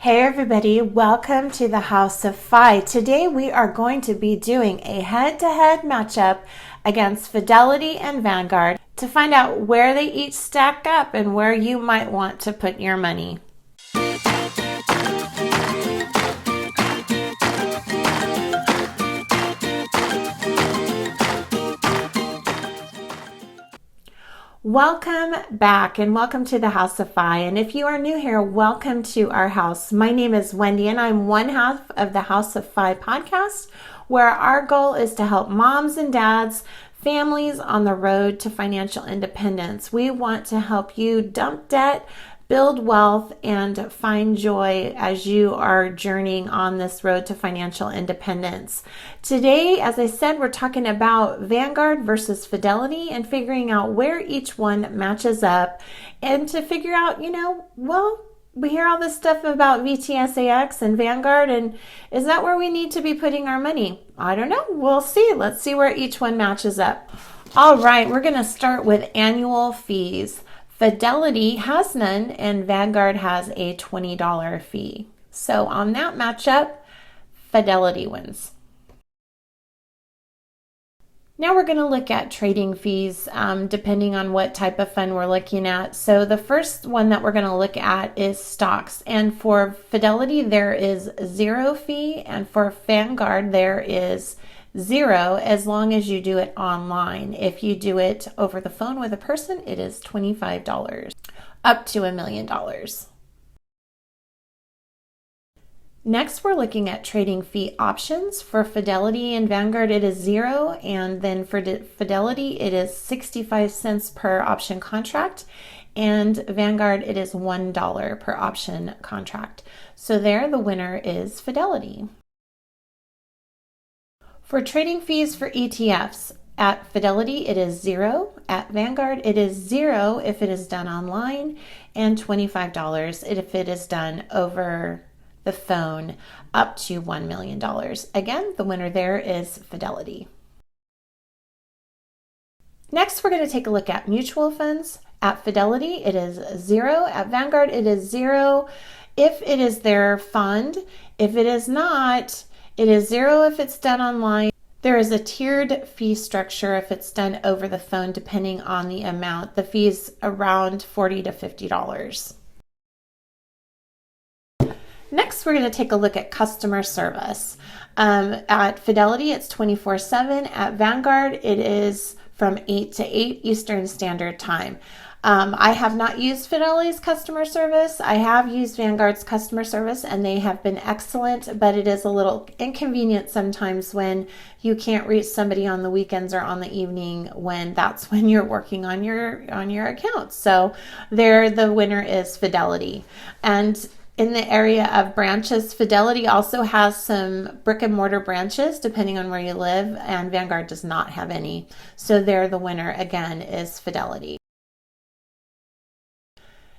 Hey everybody, welcome to the House of Fi. Today we are going to be doing a head-to-head matchup against Fidelity and Vanguard to find out where they each stack up and where you might want to put your money. Welcome back and welcome to the House of Fi. And if you are new here, welcome to our house. My name is Wendy and I'm one half of the House of Fi podcast, where our goal is to help moms and dads, families on the road to financial independence. We want to help you dump debt, build wealth, and find joy as you are journeying on this road to financial independence. Today, as I said, we're talking about Vanguard versus Fidelity and figuring out where each one matches up, and to figure out, we hear all this stuff about VTSAX and Vanguard, and is that where we need to be putting our money? I don't know. We'll see. Let's see where each one matches up. All right, we're going to start with annual fees. Fidelity has none and Vanguard has a $20 fee. So on that matchup, Fidelity wins. Now we're going to look at trading fees depending on what type of fund we're looking at. So the first one that we're going to look at is stocks. And for Fidelity, there is zero fee. And for Vanguard, there is zero as long as you do it online. If you do it over the phone with a person, it is $25 up to $1 million. Next, we're looking at trading fee options. For Fidelity and Vanguard, it is zero, and then for Fidelity, it is 65 cents per option contract, and Vanguard, it is $1 per option contract. So there, the winner is Fidelity. For trading fees for ETFs, at Fidelity, it is zero. At Vanguard, it is zero if it is done online, and $25 if it is done over the phone, up to $1 million. Again, the winner there is Fidelity. Next, we're going to take a look at mutual funds. At Fidelity, it is zero. At Vanguard, it is zero if it is their fund. If it is not, it is zero if it's done online. There is a tiered fee structure if it's done over the phone, depending on the amount. The fee is around $40 to $50. Next, we're going to take a look at customer service. At Fidelity, it's 24/7. At Vanguard, it is from 8 to 8 Eastern Standard Time. I have not used Fidelity's customer service. I have used Vanguard's customer service and they have been excellent, but it is a little inconvenient sometimes when you can't reach somebody on the weekends or on the evening when that's when you're working on your account. So there, the winner is Fidelity. And in the area of branches, Fidelity also has some brick and mortar branches depending on where you live, and Vanguard does not have any. So there, the winner again is Fidelity.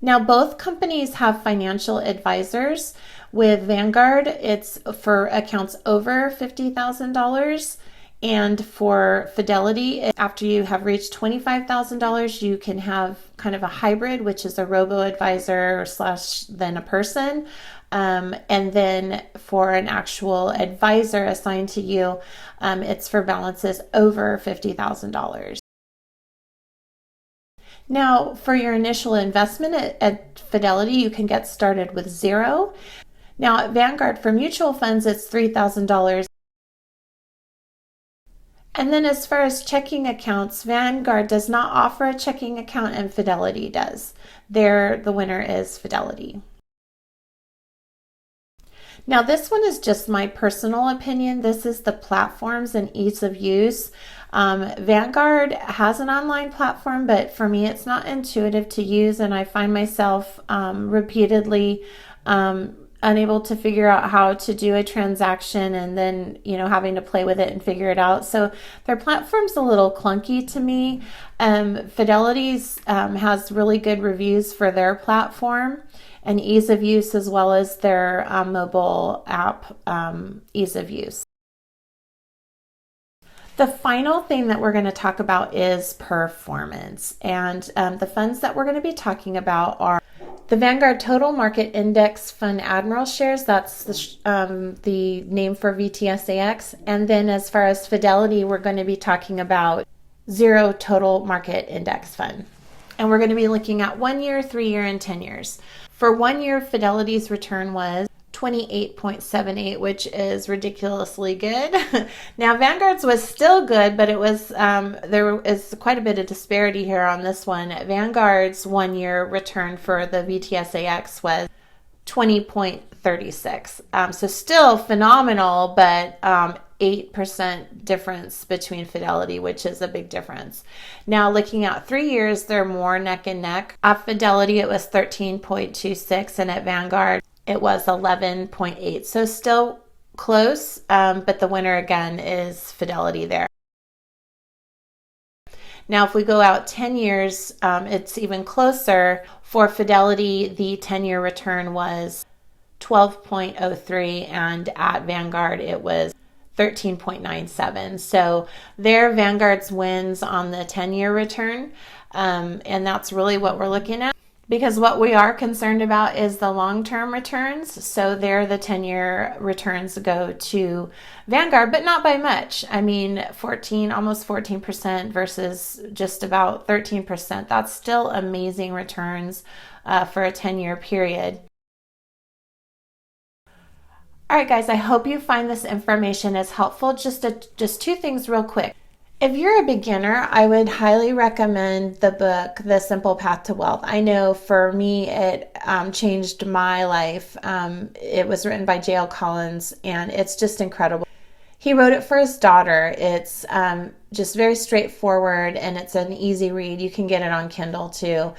Now, both companies have financial advisors. With Vanguard, it's for accounts over $50,000. And for Fidelity, after you have reached $25,000, you can have kind of a hybrid, which is a robo-advisor / then a person. And then for an actual advisor assigned to you, it's for balances over $50,000. Now, for your initial investment at Fidelity, you can get started with zero. Now, at Vanguard, for mutual funds, it's $3,000. And then as far as checking accounts, Vanguard does not offer a checking account and Fidelity does. There, the winner is Fidelity. Now, this one is just my personal opinion. This is the platforms and ease of use. Vanguard has an online platform, but for me, it's not intuitive to use, and I find myself repeatedly unable to figure out how to do a transaction, and then having to play with it and figure it out. So their platform's a little clunky to me. Fidelity's has really good reviews for their platform and ease of use, as well as their mobile app ease of use. The final thing that we're going to talk about is performance. And the funds that we're going to be talking about are the Vanguard Total Market Index Fund Admiral shares. That's the name for VTSAX. And then as far as Fidelity, we're going to be talking about Zero Total Market Index Fund. And we're going to be looking at 1 year, 3 year, and 10 years. For 1 year, Fidelity's return was 28.78, which is ridiculously good. Now, Vanguard's was still good, but it was there is quite a bit of disparity here on this one. Vanguard's 1 year return for the VTSAX was 20.36. So still phenomenal, but 8% difference between Fidelity, which is a big difference. Now, looking at 3 years, they're more neck and neck. At Fidelity, it was 13.26, and at Vanguard, it was 11.8. So still close, but the winner again is Fidelity there. Now, if we go out 10 years, it's even closer. For Fidelity, the 10-year return was 12.03, and at Vanguard, it was 13.97. So there, Vanguard's wins on the 10-year return, and that's really what we're looking at. Because what we are concerned about is the long-term returns. So there, the 10-year returns go to Vanguard, but not by much. I mean, almost 14% versus just about 13%. That's still amazing returns for a 10-year period. All right, guys, I hope you find this information as helpful. Just two things real quick. If you're a beginner, I would highly recommend the book, The Simple Path to Wealth. I know for me, it changed my life. It was written by J.L. Collins, and it's just incredible. He wrote it for his daughter. It's just very straightforward, and it's an easy read. You can get it on Kindle too.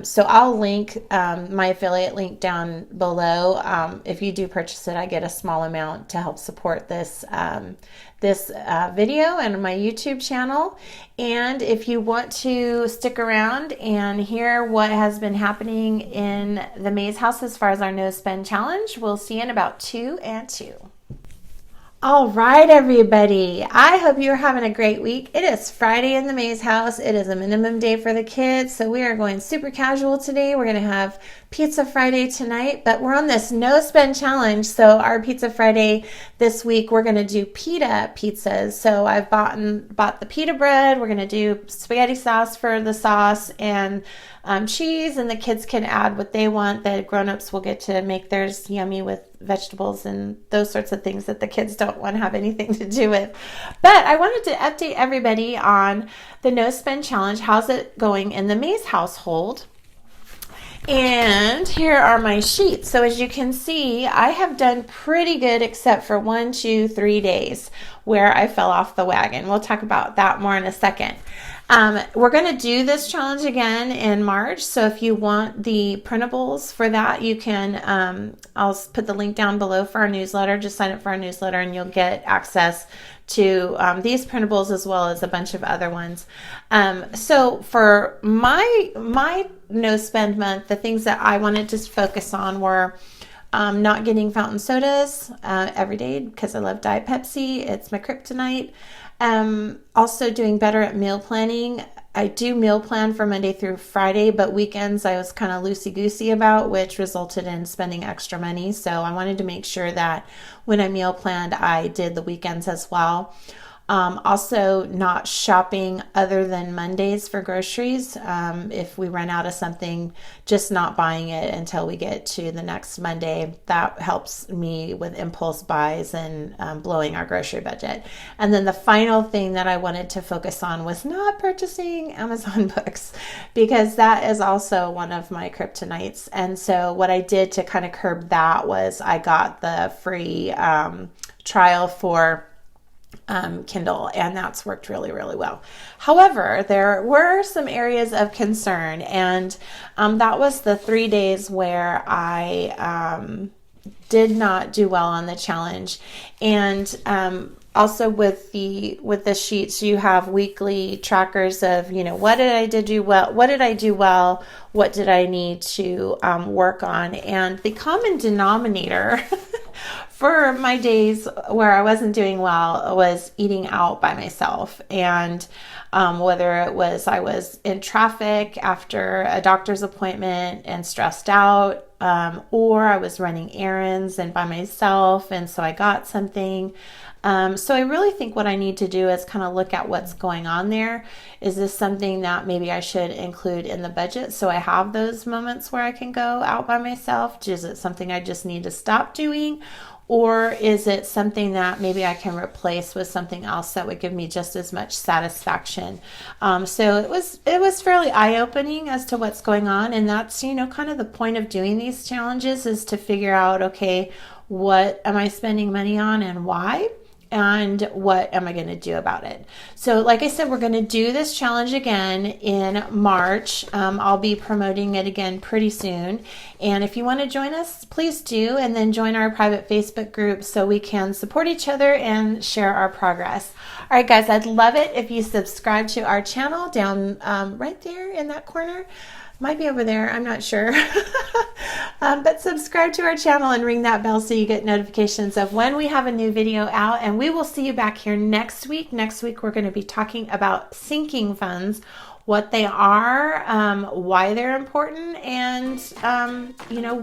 So I'll link my affiliate link down below. If you do purchase it, I get a small amount to help support this video and my YouTube channel. And if you want to stick around and hear what has been happening in the Maze House as far as our no spend challenge, we'll see you in about 2 and 2. All right, everybody. I hope you're having a great week. It is Friday in the Maze House. It is a minimum day for the kids, so we are going super casual today. We're going to have Pizza Friday tonight, but we're on this no spend challenge. So our Pizza Friday this week, we're going to do pita pizzas. So I've bought the pita bread. We're going to do spaghetti sauce for the sauce and cheese, and the kids can add what they want. The grown-ups will get to make theirs yummy with vegetables and those sorts of things that the kids don't want to have anything to do with. But I wanted to update everybody on the no spend challenge. How's it going in the Maze household? And here are my sheets. So as you can see, I have done pretty good except for 1, 2, 3 days where I fell off the wagon. We'll talk about that more in a second. We're going to do this challenge again in March. So if you want the printables for that, you can, I'll put the link down below for our newsletter. Just sign up for our newsletter and you'll get access to these printables as well as a bunch of other ones. So for my no spend month, the things that I wanted to focus on were not getting fountain sodas every day because I love Diet Pepsi. It's my kryptonite. Also doing better at meal planning. I do meal plan for Monday through Friday, but weekends I was kind of loosey-goosey about, which resulted in spending extra money. So I wanted to make sure that when I meal planned, I did the weekends as well. Also not shopping other than Mondays for groceries. If we run out of something, just not buying it until we get to the next Monday. That helps me with impulse buys and blowing our grocery budget. And then the final thing that I wanted to focus on was not purchasing Amazon books, because that is also one of my kryptonites. And so what I did to kind of curb that was I got the free trial for Kindle, and that's worked really, really well. However, there were some areas of concern, and that was the 3 days where I did not do well on the challenge. And also with the sheets, you have weekly trackers of, what did I do well? What did I do well? What did I need to work on? And the common denominator for my days where I wasn't doing well was eating out by myself. And whether it was I was in traffic after a doctor's appointment and stressed out, or I was running errands and by myself, and so I got something. So I really think what I need to do is kind of look at what's going on there. Is this something that maybe I should include in the budget so I have those moments where I can go out by myself? Is it something I just need to stop doing? Or is it something that maybe I can replace with something else that would give me just as much satisfaction? So it was fairly eye-opening as to what's going on. And that's, kind of the point of doing these challenges, is to figure out, okay, what am I spending money on and why? And what am I going to do about it? So like I said, we're going to do this challenge again in March. I'll be promoting it again pretty soon. And if you want to join us, please do. And then join our private Facebook group so we can support each other and share our progress. All right, guys, I'd love it if you subscribe to our channel down right there in that corner. Might be over there, I'm not sure. But subscribe to our channel and ring that bell so you get notifications of when we have a new video out. And we will see you back here next week. Next week, we're going to be talking about sinking funds, what they are, why they're important, and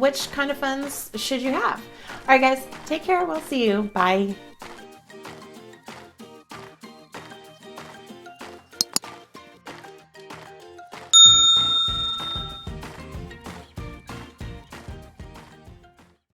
which kind of funds should you have. All right, guys, take care. We'll see you. Bye.